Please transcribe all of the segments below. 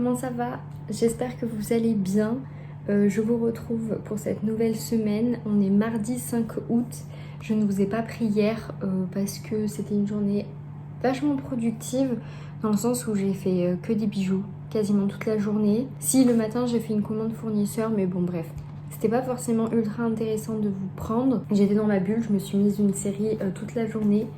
comment ça va? J'espère que vous allez bien. Je vous retrouve pour cette nouvelle semaine. On est mardi 5 août. Je ne vous ai pas pris hier parce que c'était une journée vachement productive dans le sens où j'ai fait que des bijoux quasiment toute la journée. Si le matin j'ai fait une commande fournisseur, mais bon bref. C'était pas forcément ultra intéressant de vous prendre. J'étais dans ma bulle, je me suis mise une série toute la journée.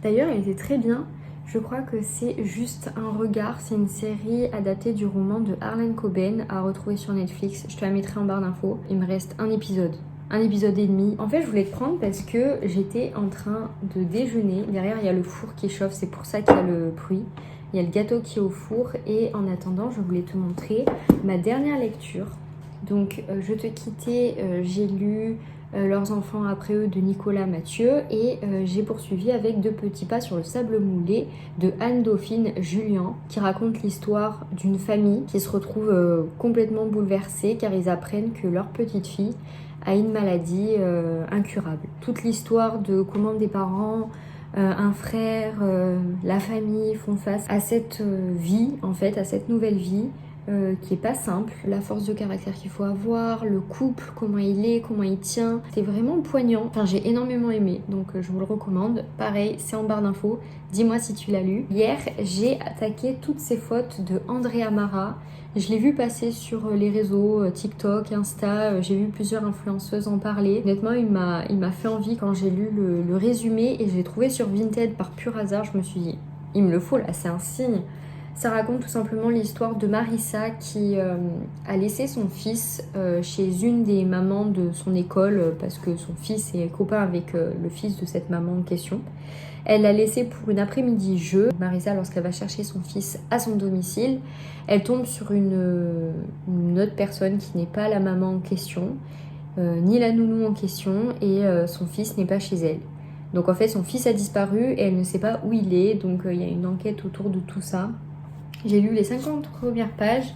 D'ailleurs elle était très bien. Je crois que c'est Juste un regard, c'est une série adaptée du roman de Harlan Coben à retrouver sur Netflix. Je te la mettrai en barre d'infos. Il me reste un épisode et demi. En fait, je voulais te prendre parce que j'étais en train de déjeuner. Derrière, il y a le four qui chauffe, c'est pour ça qu'il y a le bruit. Il y a le gâteau qui est au four et en attendant, je voulais te montrer ma dernière lecture. Donc, je te quittais, j'ai lu Leurs enfants après eux de Nicolas Mathieu et j'ai poursuivi avec Deux petits pas sur le sable moulé de Anne-Dauphine Julien qui raconte l'histoire d'une famille qui se retrouve complètement bouleversée car ils apprennent que leur petite fille a une maladie incurable. Toute l'histoire de comment des parents, un frère, la famille font face à cette vie en fait, à cette nouvelle vie. Qui est pas simple, la force de caractère qu'il faut avoir, le couple, comment il est, comment il tient, c'est vraiment poignant. Enfin, j'ai énormément aimé, donc je vous le recommande. Pareil, c'est en barre d'infos, dis-moi si tu l'as lu. Hier, j'ai attaqué toutes ces fautes de Andrea Mara. Je l'ai vu passer sur les réseaux, TikTok, Insta, j'ai vu plusieurs influenceuses en parler. Honnêtement, il m'a fait envie quand j'ai lu le résumé et je l'ai trouvé sur Vinted par pur hasard. Je me suis dit, il me le faut là, c'est un signe. Ça raconte tout simplement l'histoire de Marissa qui a laissé son fils chez une des mamans de son école parce que son fils est copain avec le fils de cette maman en question. Elle l'a laissé pour une après-midi jeu. Marissa, lorsqu'elle va chercher son fils à son domicile, elle tombe sur une autre personne qui n'est pas la maman en question, ni la nounou en question, et son fils n'est pas chez elle. Donc en fait, son fils a disparu et elle ne sait pas où il est, donc il y a une enquête autour de tout ça. J'ai lu les 50 premières pages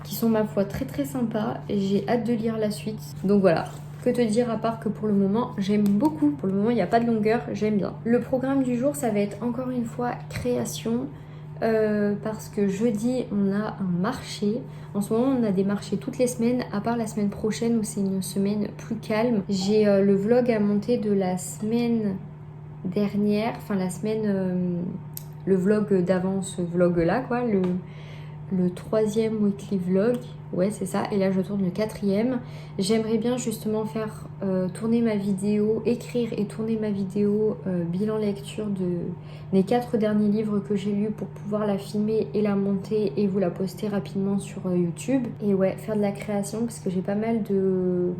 qui sont ma foi très très sympas et j'ai hâte de lire la suite. Donc voilà, que te dire à part que pour le moment j'aime beaucoup. Pour le moment il n'y a pas de longueur, j'aime bien. Le programme du jour ça va être encore une fois création parce que jeudi on a un marché. En ce moment on a des marchés toutes les semaines à part la semaine prochaine où c'est une semaine plus calme. J'ai le vlog à monter de la semaine dernière, enfin la semaine... le vlog d'avant ce vlog là quoi, le troisième weekly vlog, ouais c'est ça, et là je tourne le quatrième. J'aimerais bien justement faire tourner ma vidéo, écrire et tourner ma vidéo bilan lecture des 4 derniers livres que j'ai lus pour pouvoir la filmer et la monter et vous la poster rapidement sur YouTube. Et ouais, faire de la création parce que j'ai pas mal de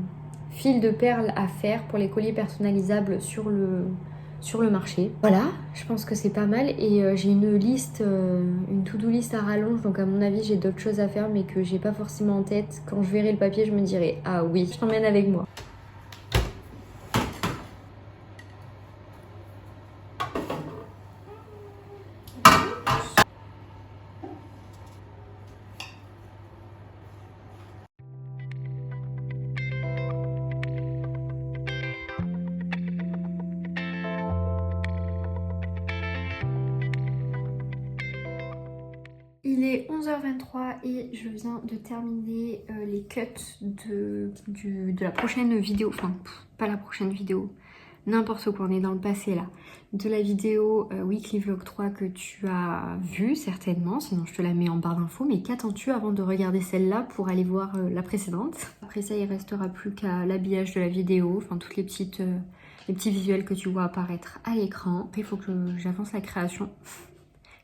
fils de perles à faire pour les colliers personnalisables sur le marché. Voilà, je pense que c'est pas mal et j'ai une liste, une to-do list à rallonge, donc à mon avis j'ai d'autres choses à faire mais que j'ai pas forcément en tête. Quand je verrai le papier je me dirai ah oui, je t'emmène avec moi. Il est 11h23 et je viens de terminer les cuts de la prochaine vidéo, enfin pas la prochaine vidéo, n'importe quoi, on est dans le passé là, de la vidéo Weekly Vlog 3 que tu as vue certainement, sinon je te la mets en barre d'infos, mais qu'attends-tu avant de regarder celle-là pour aller voir la précédente? Après ça il restera plus qu'à l'habillage de la vidéo, enfin toutes les petits visuels que tu vois apparaître à l'écran. Après il faut que j'avance la création.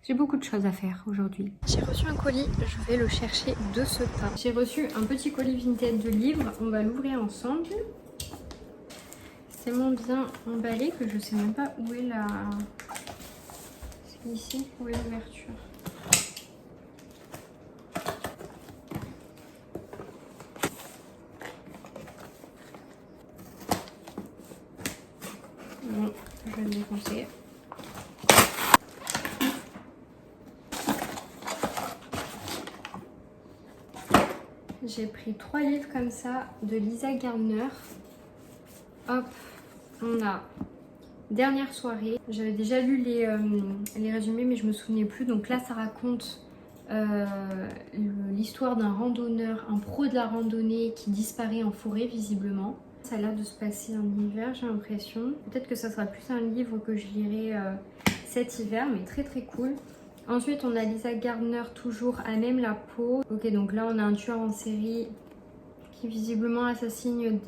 J'ai beaucoup de choses à faire aujourd'hui. J'ai reçu un colis, je vais le chercher de ce pas. J'ai reçu un petit colis Vinted de livres, on va l'ouvrir ensemble. C'est tellement bien emballé que je sais même pas où est la... C'est ici, où est l'ouverture? Bon, je vais le défoncer. J'ai pris 3 livres comme ça de Lisa Gardner. Hop, on a Dernière soirée. J'avais déjà lu les résumés mais je me souvenais plus. Donc là ça raconte l'histoire d'un randonneur, un pro de la randonnée qui disparaît en forêt visiblement. Ça a l'air de se passer en hiver, j'ai l'impression. Peut-être que ça sera plus un livre que je lirai cet hiver, mais très très cool. Ensuite, on a Lisa Gardner, toujours à même la peau. Ok, donc là, on a un tueur en série qui visiblement assassine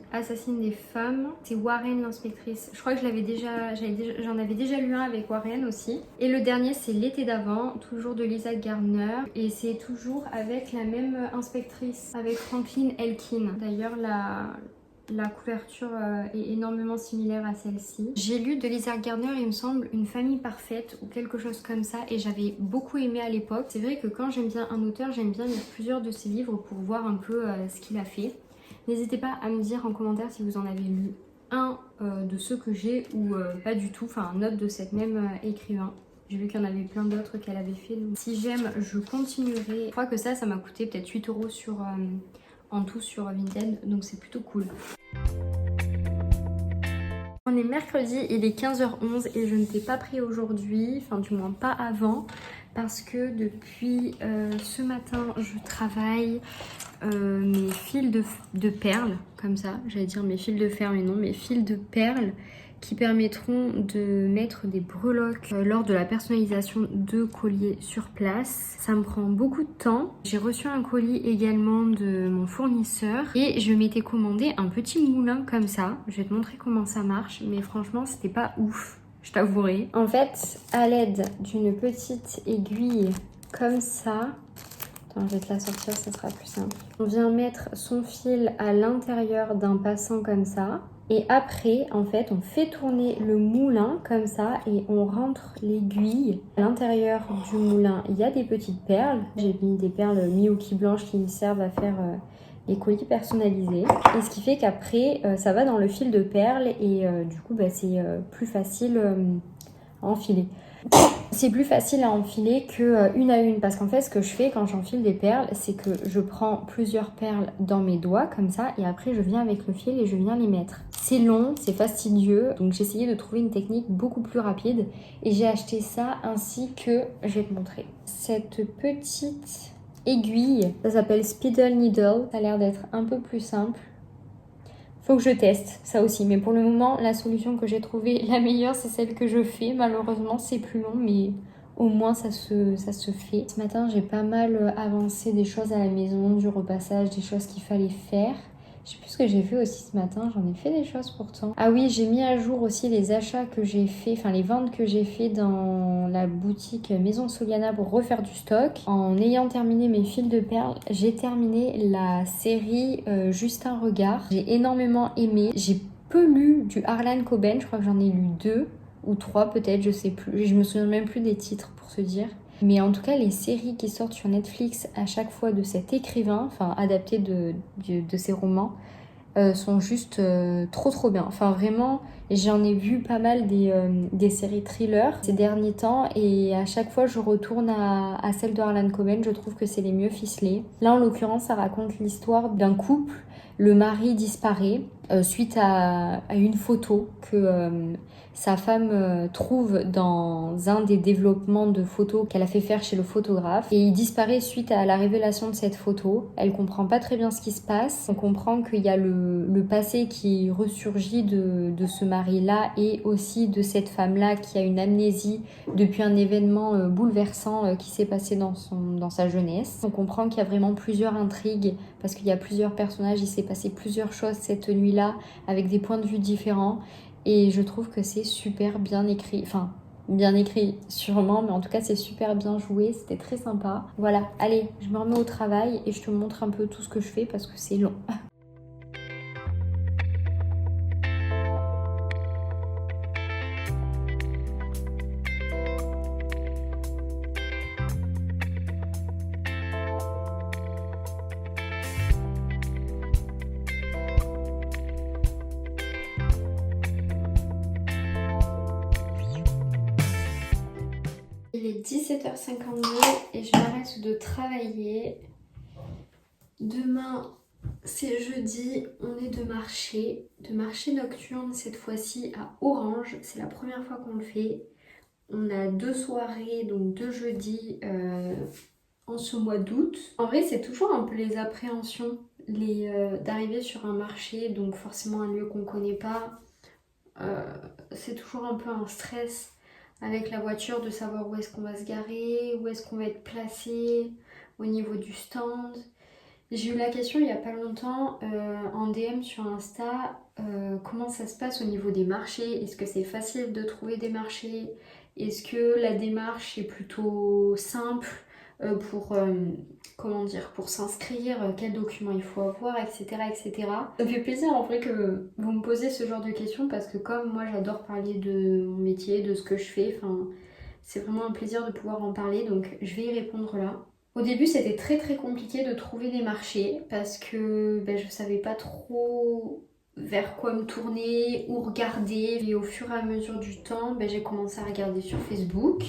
des femmes. C'est Warren l'inspectrice. Je crois que j'en avais déjà lu un avec Warren aussi. Et le dernier, c'est L'été d'avant, toujours de Lisa Gardner. Et c'est toujours avec la même inspectrice, avec Franklin Elkin. D'ailleurs, la couverture est énormément similaire à celle-ci. J'ai lu de Lisa Gardner, il me semble, Une famille parfaite ou quelque chose comme ça, et j'avais beaucoup aimé à l'époque. C'est vrai que quand j'aime bien un auteur, j'aime bien lire plusieurs de ses livres pour voir un peu ce qu'il a fait. N'hésitez pas à me dire en commentaire si vous en avez lu un de ceux que j'ai ou pas du tout, enfin un autre de cette même écrivain. J'ai vu qu'il y en avait plein d'autres qu'elle avait fait, donc si j'aime, je continuerai. Je crois que ça m'a coûté peut-être 8 € en tout sur Vinted, donc c'est plutôt cool. On est mercredi, il est 15h11 et je ne t'ai pas pris aujourd'hui, enfin du moins pas avant, parce que depuis ce matin je travaille mes fils de perles, comme ça, j'allais dire mes fils de fer mais non, mes fils de perles qui permettront de mettre des breloques lors de la personnalisation de colliers sur place. Ça me prend beaucoup de temps. J'ai reçu un colis également de mon fournisseur et je m'étais commandé un petit moulin comme ça. Je vais te montrer comment ça marche, mais franchement c'était pas ouf, je t'avouerai. En fait, à l'aide d'une petite aiguille comme ça, attends, je vais te la sortir, ça sera plus simple. On vient mettre son fil à l'intérieur d'un passant comme ça. Et après, en fait, on fait tourner le moulin comme ça et on rentre l'aiguille. À l'intérieur du moulin, il y a des petites perles. J'ai mis des perles Miyuki blanches qui me servent à faire les colis personnalisés. Et ce qui fait qu'après, ça va dans le fil de perles et du coup, c'est plus facile à enfiler. C'est plus facile à enfiler que une à une parce qu'en fait ce que je fais quand j'enfile des perles, c'est que je prends plusieurs perles dans mes doigts comme ça et après je viens avec le fil et je viens les mettre. C'est long, c'est fastidieux, donc j'ai essayé de trouver une technique beaucoup plus rapide et j'ai acheté ça ainsi que, je vais te montrer, cette petite aiguille, ça s'appelle Spindle Needle, ça a l'air d'être un peu plus simple. Faut que je teste ça aussi, mais pour le moment la solution que j'ai trouvée la meilleure c'est celle que je fais. Malheureusement c'est plus long mais au moins ça se fait. Ce matin j'ai pas mal avancé des choses à la maison, du repassage, des choses qu'il fallait faire. Je sais plus ce que j'ai fait aussi ce matin, j'en ai fait des choses pourtant. Ah oui, j'ai mis à jour aussi les achats que j'ai fait, enfin les ventes que j'ai fait dans la boutique Maison Soliana pour refaire du stock. En ayant terminé mes fils de perles, j'ai terminé la série Juste un regard. J'ai énormément aimé. J'ai peu lu du Harlan Coben, je crois que j'en ai lu 2 ou 3 peut-être, je sais plus. Je me souviens même plus des titres pour se dire. Mais en tout cas, les séries qui sortent sur Netflix à chaque fois de cet écrivain, enfin adaptées de ses romans, sont juste trop bien. Enfin vraiment, j'en ai vu pas mal des séries thrillers ces derniers temps et à chaque fois je retourne à celle de Harlan Coben, je trouve que c'est les mieux ficelées. Là en l'occurrence, ça raconte l'histoire d'un couple. Le mari disparaît suite à une photo que sa femme trouve dans un des développements de photos qu'elle a fait faire chez le photographe. Et il disparaît suite à la révélation de cette photo. Elle comprend pas très bien ce qui se passe. On comprend qu'il y a le passé qui ressurgit de ce mari-là et aussi de cette femme-là qui a une amnésie depuis un événement bouleversant qui s'est passé dans sa jeunesse. On comprend qu'il y a vraiment plusieurs intrigues parce qu'il y a plusieurs personnages, il s'est passé plusieurs choses cette nuit-là avec des points de vue différents. Et je trouve que c'est super bien écrit, enfin bien écrit sûrement, mais en tout cas c'est super bien joué, c'était très sympa. Voilà, allez, je me remets au travail et je te montre un peu tout ce que je fais parce que c'est long. Il est 17h52 et je m'arrête de travailler. Demain, c'est jeudi, on est de marché nocturne cette fois-ci à Orange. C'est la première fois qu'on le fait. On a 2 soirées, donc 2 jeudis en ce mois d'août. En vrai, c'est toujours un peu les appréhensions d'arriver sur un marché, donc forcément un lieu qu'on connaît pas. C'est toujours un peu un stress avec la voiture de savoir où est-ce qu'on va se garer, où est-ce qu'on va être placé au niveau du stand. J'ai eu la question il n'y a pas longtemps en DM sur Insta, comment ça se passe au niveau des marchés? Est-ce que c'est facile de trouver des marchés? Est-ce que la démarche est plutôt simple pour, comment dire, pour s'inscrire, quels documents il faut avoir, etc., etc. Ça me fait plaisir en vrai que vous me posez ce genre de questions parce que comme moi j'adore parler de mon métier, de ce que je fais, enfin, c'est vraiment un plaisir de pouvoir en parler, donc je vais y répondre là. Au début, c'était très très compliqué de trouver des marchés parce que je savais pas trop vers quoi me tourner, où regarder. Et au fur et à mesure du temps, j'ai commencé à regarder sur Facebook.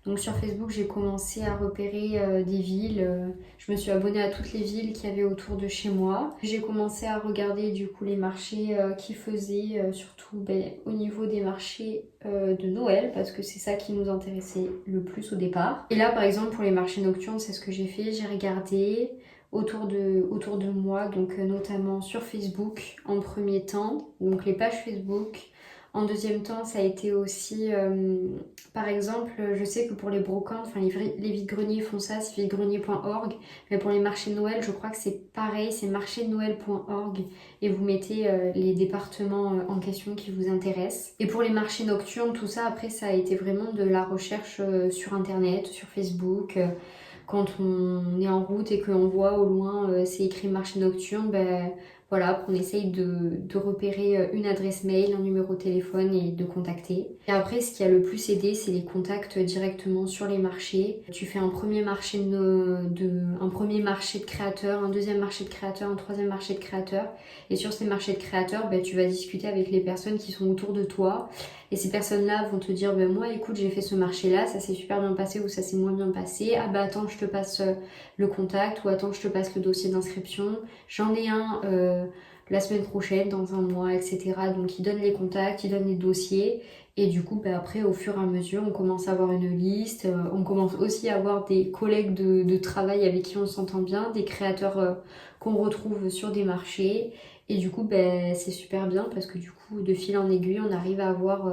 Donc sur Facebook, j'ai commencé à repérer des villes. Je me suis abonnée à toutes les villes qu'il y avait autour de chez moi. J'ai commencé à regarder du coup les marchés qui faisaient, surtout au niveau des marchés de Noël, parce que c'est ça qui nous intéressait le plus au départ. Et là par exemple pour les marchés nocturnes, c'est ce que j'ai fait. J'ai regardé autour de moi, donc notamment sur Facebook en premier temps, donc les pages Facebook. En deuxième temps, ça a été aussi, par exemple, je sais que pour les brocantes, enfin les vides-greniers font ça, c'est videgrenier.org, mais pour les marchés de Noël, je crois que c'est pareil, c'est marchédenoël.org et vous mettez les départements en question qui vous intéressent. Et pour les marchés nocturnes, tout ça, après, ça a été vraiment de la recherche sur Internet, sur Facebook. Quand on est en route et qu'on voit au loin, c'est écrit marché nocturne, voilà, on essaye de repérer une adresse mail, un numéro de téléphone et de contacter. Et après, ce qui a le plus aidé, c'est les contacts directement sur les marchés. Tu fais un premier marché un premier marché de créateurs, un deuxième marché de créateurs, un troisième marché de créateurs. Et sur ces marchés de créateurs, tu vas discuter avec les personnes qui sont autour de toi. Et ces personnes-là vont te dire, moi, écoute, j'ai fait ce marché-là, ça s'est super bien passé ou ça s'est moins bien passé. Ah attends, je te passe le contact ou attends, je te passe le dossier d'inscription. J'en ai un la semaine prochaine, dans un mois, etc. Donc ils donnent les contacts, ils donnent les dossiers. Et du coup, après, au fur et à mesure, on commence à avoir une liste. On commence aussi à avoir des collègues de travail avec qui on s'entend bien, des créateurs qu'on retrouve sur des marchés. Et du coup, c'est super bien parce que du coup, de fil en aiguille, on arrive à avoir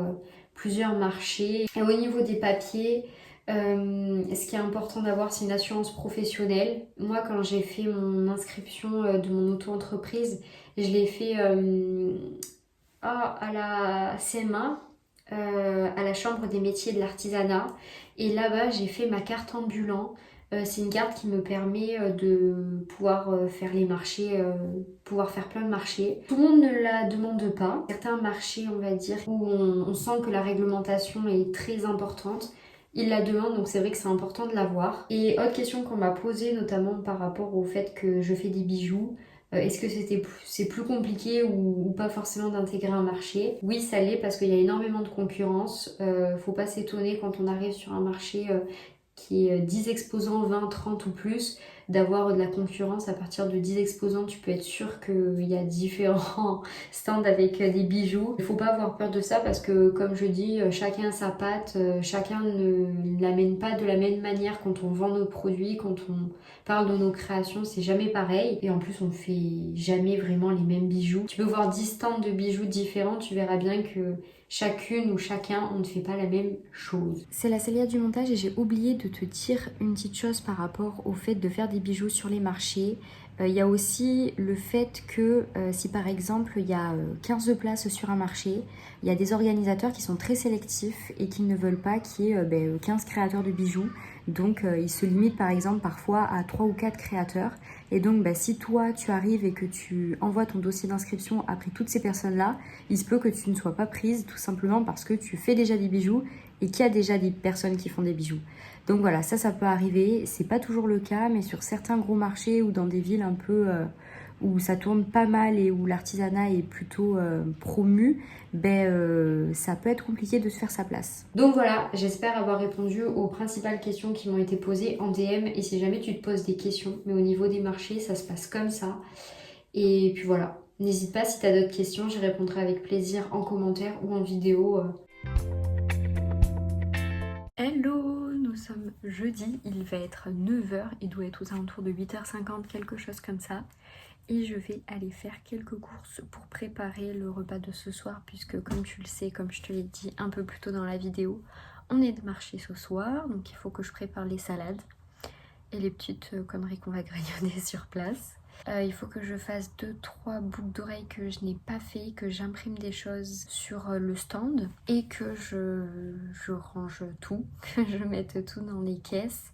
plusieurs marchés. Et au niveau des papiers, ce qui est important d'avoir, c'est une assurance professionnelle. Moi, quand j'ai fait mon inscription de mon auto-entreprise, je l'ai fait à la CMA, à la Chambre des métiers de l'artisanat. Et là-bas, j'ai fait ma carte ambulant. C'est une carte qui me permet de pouvoir faire les marchés, pouvoir faire plein de marchés. Tout le monde ne la demande pas. Certains marchés, on va dire, où on sent que la réglementation est très importante, ils la demandent, donc c'est vrai que c'est important de l'avoir. Et autre question qu'on m'a posée, notamment par rapport au fait que je fais des bijoux, est-ce que c'est plus compliqué ou pas forcément d'intégrer un marché? Oui, ça l'est parce qu'il y a énormément de concurrence. Faut pas s'étonner quand on arrive sur un marché qui est 10 exposants, 20, 30 ou plus, d'avoir de la concurrence. À partir de 10 exposants, tu peux être sûr qu'il y a différents stands avec des bijoux. Il faut pas avoir peur de ça parce que, comme je dis, chacun a sa patte, chacun ne l'amène pas de la même manière quand on vend nos produits, quand on parle de nos créations, c'est jamais pareil. Et en plus, on fait jamais vraiment les mêmes bijoux. Tu peux voir 10 stands de bijoux différents, tu verras bien que chacune ou chacun, on ne fait pas la même chose. C'est la Célia du montage et j'ai oublié de te dire une petite chose par rapport au fait de faire des bijoux sur les marchés. Il y a aussi le fait que si par exemple il y a 15 places sur un marché, il y a des organisateurs qui sont très sélectifs et qui ne veulent pas qu'il y ait 15 créateurs de bijoux. Donc ils se limitent par exemple parfois à 3 ou 4 créateurs. Et donc si toi tu arrives et que tu envoies ton dossier d'inscription après toutes ces personnes-là, il se peut que tu ne sois pas prise tout simplement parce que tu fais déjà des bijoux et qu'il y a déjà des personnes qui font des bijoux. Donc voilà, ça peut arriver. C'est pas toujours le cas, mais sur certains gros marchés ou dans des villes un peu où ça tourne pas mal et où l'artisanat est plutôt promu, ça peut être compliqué de se faire sa place. Donc voilà, j'espère avoir répondu aux principales questions qui m'ont été posées en DM. Et si jamais tu te poses des questions, mais au niveau des marchés, ça se passe comme ça. Et puis voilà, n'hésite pas si tu as d'autres questions, j'y répondrai avec plaisir en commentaire ou en vidéo. Hello, nous nous sommes jeudi, il va être 9 h, il doit être aux alentours de 8 h 50, quelque chose comme ça. Et je vais aller faire quelques courses pour préparer le repas de ce soir, puisque comme tu le sais, comme je te l'ai dit un peu plus tôt dans la vidéo, on est de marché ce soir, donc il faut que je prépare les salades et les petites conneries qu'on va grignoter sur place. Il faut que je fasse 2-3 boucles d'oreilles que je n'ai pas fait, que j'imprime des choses sur le stand et que je range tout, que je mette tout dans les caisses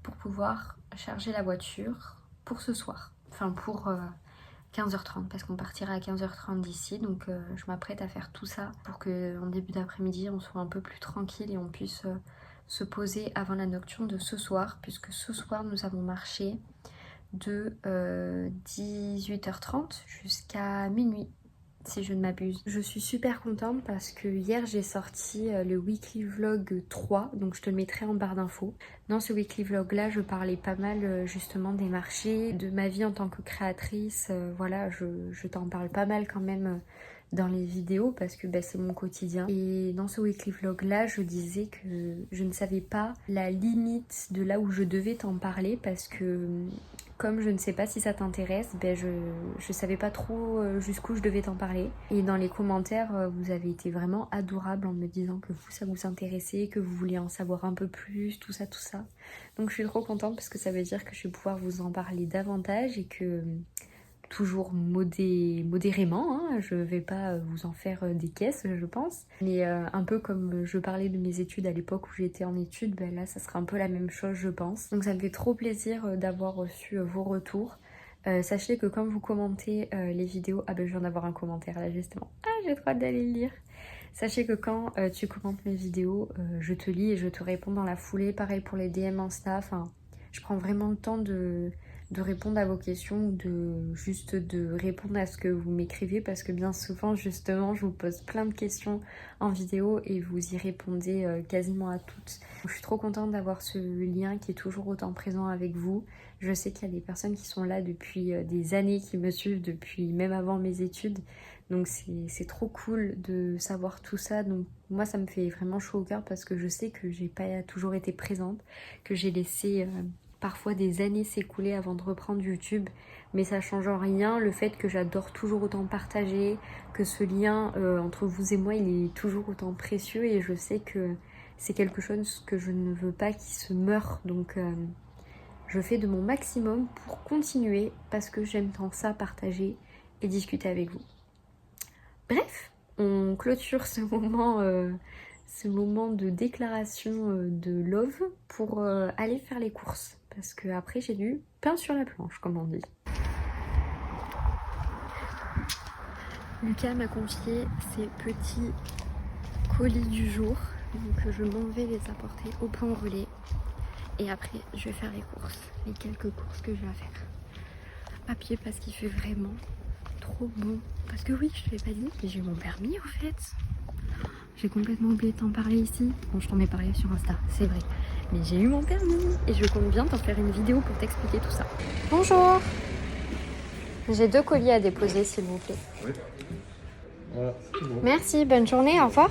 pour pouvoir charger la voiture pour ce soir. Enfin pour 15 h 30 parce qu'on partira à 15 h 30 d'ici, donc je m'apprête à faire tout ça pour qu'en début d'après-midi on soit un peu plus tranquille et on puisse se poser avant la nocturne de ce soir, puisque ce soir nous avons marché de 18 h 30 jusqu'à minuit si je ne m'abuse. Je suis super contente parce que hier j'ai sorti le weekly vlog 3, donc je te le mettrai en barre d'infos. Dans ce weekly vlog là je parlais pas mal justement des marchés, de ma vie en tant que créatrice, voilà, je t'en parle pas mal quand même dans les vidéos parce que c'est mon quotidien. Et dans ce weekly vlog là je disais que je ne savais pas la limite de là où je devais t'en parler parce que comme je ne sais pas si ça t'intéresse, je savais pas trop jusqu'où je devais t'en parler. Et dans les commentaires, vous avez été vraiment adorables en me disant que vous, ça vous intéressait, que vous vouliez en savoir un peu plus, tout ça, tout ça. Donc je suis trop contente parce que ça veut dire que je vais pouvoir vous en parler davantage et que toujours modérément, hein, je vais pas vous en faire des caisses je pense, mais un peu comme je parlais de mes études à l'époque où j'étais en études, là ça sera un peu la même chose je pense. Donc ça me fait trop plaisir d'avoir reçu vos retours. Sachez que quand vous commentez les vidéos, je viens d'avoir un commentaire là justement, j'ai trop hâte d'aller le lire. Sachez que quand tu commentes mes vidéos, je te lis et je te réponds dans la foulée, pareil pour les DM Insta, enfin je prends vraiment le temps de répondre à vos questions ou de répondre à ce que vous m'écrivez parce que bien souvent justement je vous pose plein de questions en vidéo et vous y répondez quasiment à toutes. Je suis trop contente d'avoir ce lien qui est toujours autant présent avec vous. Je sais qu'il y a des personnes qui sont là depuis des années, qui me suivent depuis même avant mes études, donc c'est trop cool de savoir tout ça. Donc moi ça me fait vraiment chaud au cœur parce que je sais que j'ai pas toujours été présente, que j'ai laissé parfois des années s'écouler avant de reprendre YouTube, mais ça change en rien le fait que j'adore toujours autant partager, que ce lien entre vous et moi il est toujours autant précieux et je sais que c'est quelque chose que je ne veux pas qu'il se meure, donc je fais de mon maximum pour continuer parce que j'aime tant ça, partager et discuter avec vous. Bref, on clôture ce moment de déclaration de love pour aller faire les courses parce que après j'ai du pain sur la planche comme on dit. Lucas m'a confié ses petits colis du jour, donc je m'en vais les apporter au point relais et après je vais faire les courses, les quelques courses que j'ai à faire à pied parce qu'il fait vraiment trop bon. Parce que oui, je te l'ai pas dit, mais j'ai eu mon permis au fait. J'ai complètement oublié de t'en parler ici. Bon, je t'en ai parlé sur Insta, c'est vrai. Mais j'ai eu mon permis et je compte bien t'en faire une vidéo pour t'expliquer tout ça. Bonjour. J'ai 2 colis à déposer s'il vous plaît. Oui. Voilà, c'est bon. Merci, bonne journée, au revoir.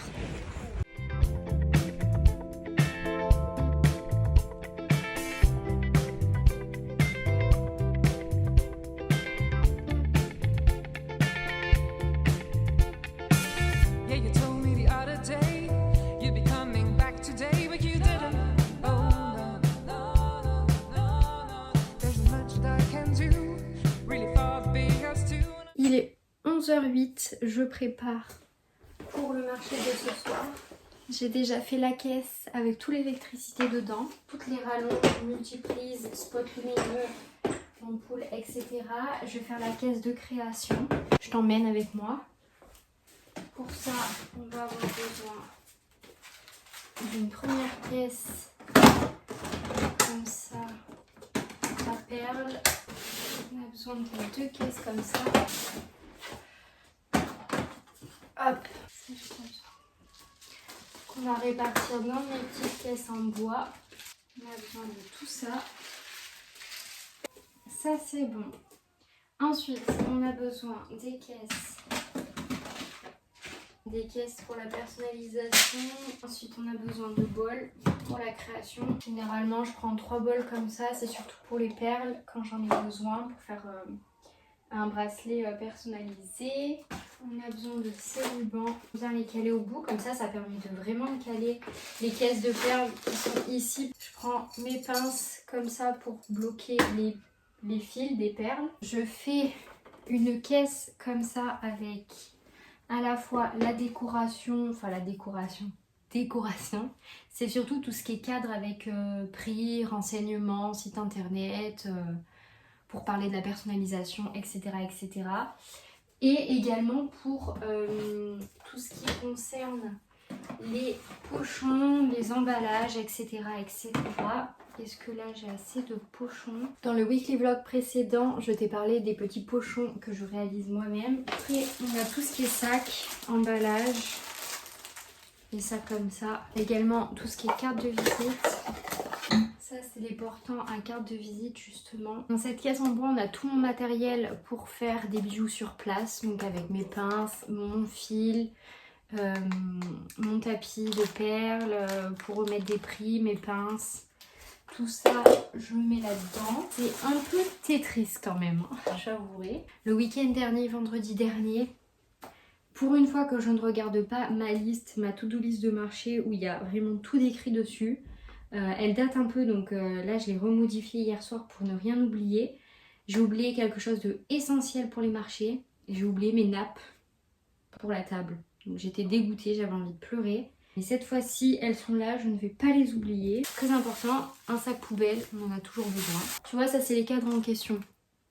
Il est 11 h 08, je prépare pour le marché de ce soir. J'ai déjà fait la caisse avec toute l'électricité dedans, toutes les rallonges, multiprises, spot lumineux, ampoules, etc. Je vais faire la caisse de création. Je t'emmène avec moi. Pour ça, on va avoir besoin d'une première caisse comme ça, à perles. On a besoin de 2 caisses comme ça. Hop, on va répartir dans mes petites caisses en bois. On a besoin de tout ça. Ça c'est bon. Ensuite, on a besoin des caisses Des caisses pour la personnalisation. Ensuite, on a besoin de bols pour la création. Généralement, je prends 3 bols comme ça. C'est surtout pour les perles quand j'en ai besoin pour faire un bracelet personnalisé. On a besoin de ces rubans. Bien les caler au bout. Comme ça permet de vraiment caler les caisses de perles qui sont ici. Je prends mes pinces comme ça pour bloquer les fils des perles. Je fais une caisse comme ça avec à la fois la décoration, décoration, c'est surtout tout ce qui est cadre avec prix, renseignements, site internet, pour parler de la personnalisation, etc. etc. Et également pour tout ce qui concerne les pochons, les emballages, etc. etc. Est-ce que là j'ai assez de pochons? Dans le weekly vlog précédent, je t'ai parlé des petits pochons que je réalise moi-même. Après, on a tout ce qui est sac, emballage, des sacs comme ça. Également tout ce qui est carte de visite. Ça, c'est les portants à carte de visite justement. Dans cette caisse en bois, on a tout mon matériel pour faire des bijoux sur place. Donc avec mes pinces, mon fil, mon tapis de perles, pour remettre des prix, mes pinces. Tout ça, je le mets là-dedans. C'est un peu Tetris quand même, j'avouerai. Le week-end dernier, vendredi dernier, pour une fois que je ne regarde pas ma liste, ma to-do list de marché où il y a vraiment tout décrit dessus. Elle date un peu, donc là je l'ai remodifiée hier soir pour ne rien oublier. J'ai oublié quelque chose de essentiel pour les marchés. J'ai oublié mes nappes pour la table. Donc j'étais dégoûtée, j'avais envie de pleurer. Et cette fois-ci, elles sont là, je ne vais pas les oublier. Très important, un sac poubelle, on en a toujours besoin. Tu vois, ça c'est les cadres en question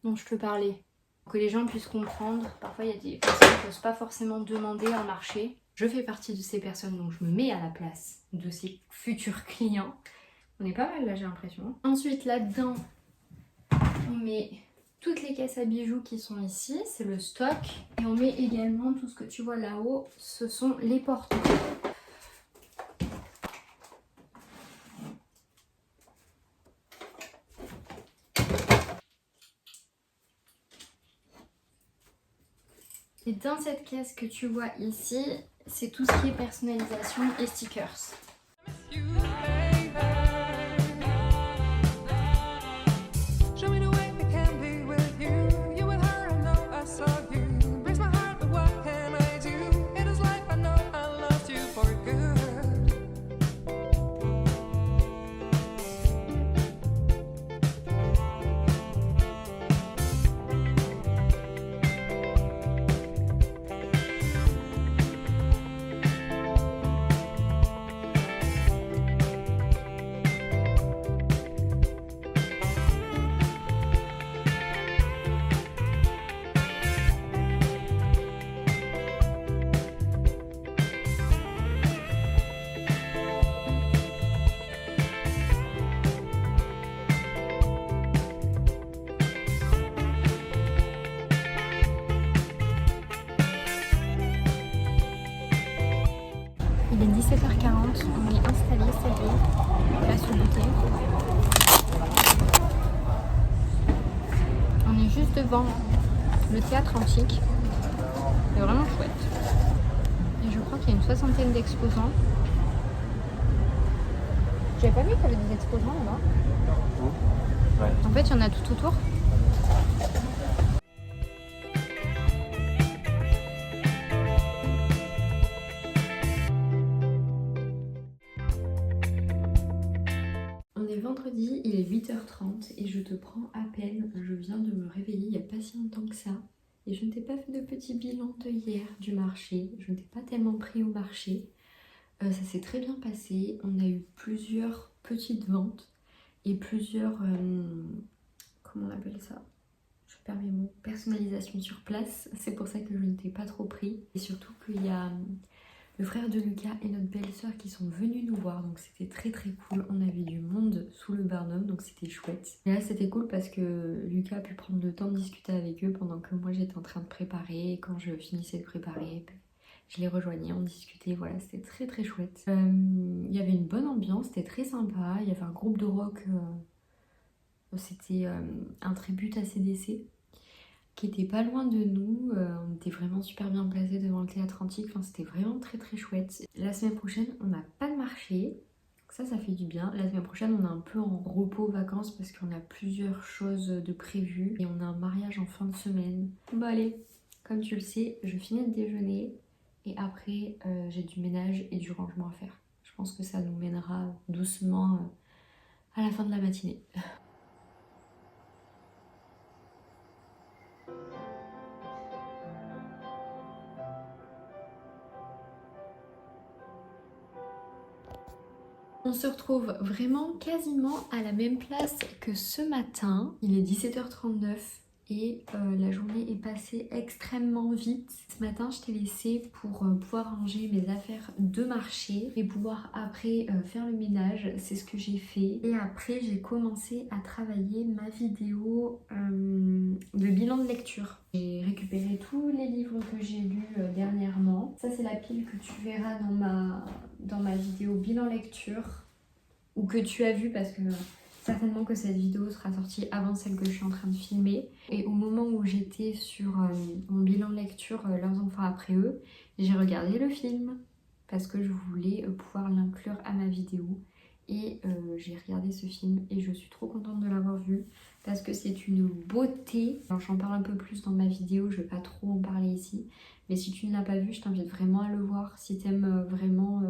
dont je te parlais. Pour que les gens puissent comprendre. Parfois, il y a des personnes qui n'osent pas forcément demander un marché. Je fais partie de ces personnes, donc je me mets à la place de ces futurs clients. On est pas mal là, j'ai l'impression. Ensuite, là-dedans, on met toutes les caisses à bijoux qui sont ici, c'est le stock. Et on met également tout ce que tu vois là-haut, ce sont les portants. Et dans cette caisse que tu vois ici, c'est tout ce qui est personnalisation et stickers. Il est 17h40, on est installé, ça y est, place au goûter. On est juste devant le théâtre antique, c'est vraiment chouette. Et je crois qu'il y a une 60aine d'exposants. J'avais pas vu qu'il y avait des exposants là-bas. Ouais. En fait, il y en a tout autour. Vendredi, il est 8h30 et je te prends à peine. Je viens de me réveiller il n'y a pas si longtemps que ça. Et je ne t'ai pas fait de petit bilan de hier du marché. Je ne t'ai pas tellement pris au marché. Ça s'est très bien passé. On a eu plusieurs petites ventes et plusieurs... comment on appelle ça? Je perds mes mots. Personnalisation sur place. C'est pour ça que je ne t'ai pas trop pris. Et surtout qu'il y a... le frère de Lucas et notre belle-sœur qui sont venus nous voir, donc c'était très très cool. On avait du monde sous le Barnum, donc c'était chouette. Et là c'était cool parce que Lucas a pu prendre le temps de discuter avec eux pendant que moi j'étais en train de préparer. Et quand je finissais de préparer, je les rejoignais, on discutait, voilà, c'était très très chouette. Il y avait une bonne ambiance, c'était très sympa. Il y avait un groupe de rock, c'était un tribut à CDC. qui était pas loin de nous. On était vraiment super bien placés devant le théâtre antique. Enfin, c'était vraiment très très chouette. La semaine prochaine, on n'a pas de marché. Ça fait du bien. La semaine prochaine, on est un peu en repos vacances parce qu'on a plusieurs choses de prévues. Et on a un mariage en fin de semaine. Bon allez, comme tu le sais, je finis de déjeuner. Et après, j'ai du ménage et du rangement à faire. Je pense que ça nous mènera doucement à la fin de la matinée. On se retrouve vraiment quasiment à la même place que ce matin. Il est 17h39 et la journée est passée extrêmement vite. Ce matin, je t'ai laissé pour pouvoir ranger mes affaires de marché et pouvoir après faire le ménage. C'est ce que j'ai fait. Et après, j'ai commencé à travailler ma vidéo de bilan de lecture. J'ai récupéré tous les livres que j'ai lus dernièrement. Ça, c'est la pile que tu verras dans ma vidéo bilan lecture, ou que tu as vu, parce que certainement que cette vidéo sera sortie avant celle que je suis en train de filmer. Et au moment où j'étais sur mon bilan lecture, leurs enfants après eux, j'ai regardé le film parce que je voulais pouvoir l'inclure à ma vidéo. Et j'ai regardé ce film et je suis trop contente de l'avoir vu parce que c'est une beauté. Alors j'en parle un peu plus dans ma vidéo, je vais pas trop en parler ici. Mais si tu ne l'as pas vu, je t'invite vraiment à le voir. Si tu aimes vraiment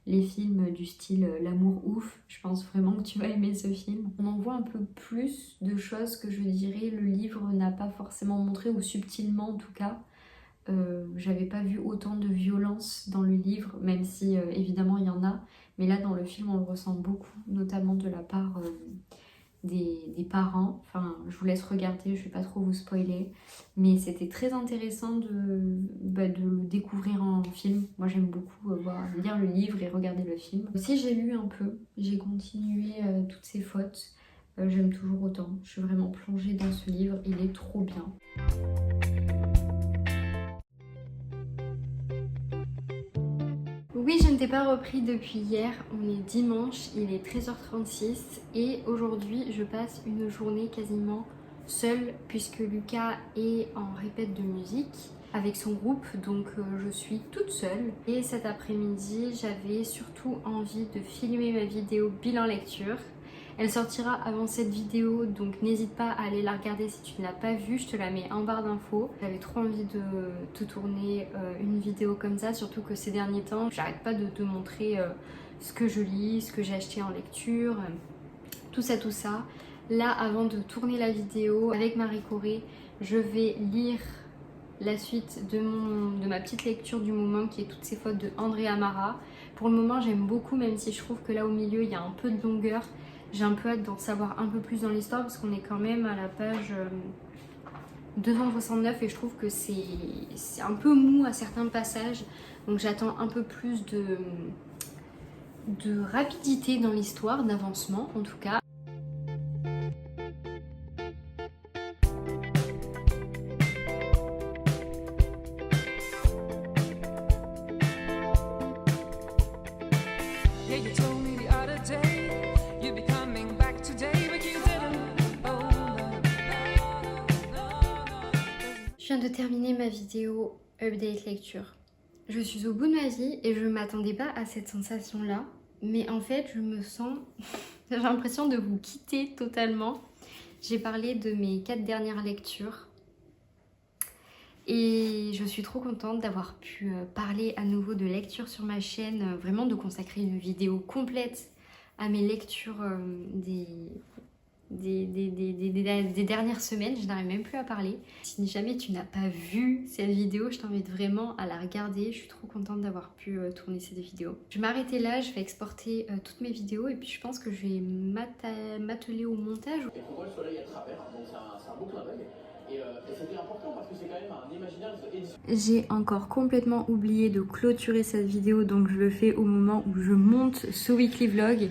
les films du style L'amour ouf, je pense vraiment que tu vas aimer ce film. On en voit un peu plus de choses que je dirais le livre n'a pas forcément montré, ou subtilement en tout cas. J'avais pas vu autant de violence dans le livre, même si évidemment il y en a. Mais là dans le film on le ressent beaucoup, notamment de la part des parents. Enfin, je vous laisse regarder, je vais pas trop vous spoiler. Mais c'était très intéressant de le découvrir en film. Moi j'aime beaucoup lire le livre et regarder le film. Aussi j'ai lu un peu, j'ai continué toutes ces fautes. J'aime toujours autant. Je suis vraiment plongée dans ce livre, il est trop bien. Oui, je ne t'ai pas repris depuis hier, on est dimanche, il est 13h36 et aujourd'hui je passe une journée quasiment seule puisque Lucas est en répète de musique avec son groupe, donc je suis toute seule. Et cet après-midi, j'avais surtout envie de filmer ma vidéo bilan lecture. Elle sortira avant cette vidéo, donc n'hésite pas à aller la regarder si tu ne l'as pas vue, je te la mets en barre d'infos. J'avais trop envie de te tourner une vidéo comme ça, surtout que ces derniers temps, j'arrête pas de te montrer ce que je lis, ce que j'ai acheté en lecture, tout ça, tout ça. Là, avant de tourner la vidéo avec Marie Corée, je vais lire la suite de ma petite lecture du moment, qui est Toutes ces fautes de André Amara. Pour le moment, j'aime beaucoup, même si je trouve que là au milieu, il y a un peu de longueur. J'ai un peu hâte d'en savoir un peu plus dans l'histoire parce qu'on est quand même à la page 269 et je trouve que c'est un peu mou à certains passages. Donc j'attends un peu plus de rapidité dans l'histoire, d'avancement en tout cas. Je viens de terminer ma vidéo update lecture. Je suis au bout de ma vie et je ne m'attendais pas à cette sensation-là. Mais en fait, je me sens... j'ai l'impression de vous quitter totalement. J'ai parlé de mes 4 dernières lectures. Et je suis trop contente d'avoir pu parler à nouveau de lecture sur ma chaîne. Vraiment de consacrer une vidéo complète à mes lectures des dernières semaines. Je n'arrive même plus à parler. Si jamais tu n'as pas vu cette vidéo, je t'invite vraiment à la regarder. Je suis trop contente d'avoir pu tourner cette vidéo. Je vais m'arrêter là, je vais exporter toutes mes vidéos et puis je pense que je vais m'atteler au montage. Et pour moi le soleil est à travers, donc c'est un beau clin d'œil. Et c'était important parce que c'est quand même un imaginaire. J'ai encore complètement oublié de clôturer cette vidéo, donc je le fais au moment où je monte ce weekly vlog.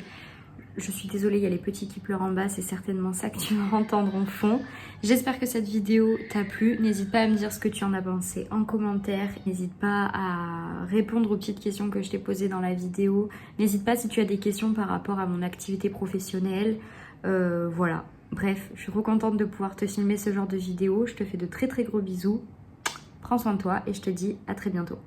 Je suis désolée, il y a les petits qui pleurent en bas, c'est certainement ça que tu vas entendre en fond. J'espère que cette vidéo t'a plu. N'hésite pas à me dire ce que tu en as pensé en commentaire. N'hésite pas à répondre aux petites questions que je t'ai posées dans la vidéo. N'hésite pas si tu as des questions par rapport à mon activité professionnelle. Voilà. Bref, je suis trop contente de pouvoir te filmer ce genre de vidéo. Je te fais de très très gros bisous. Prends soin de toi et je te dis à très bientôt.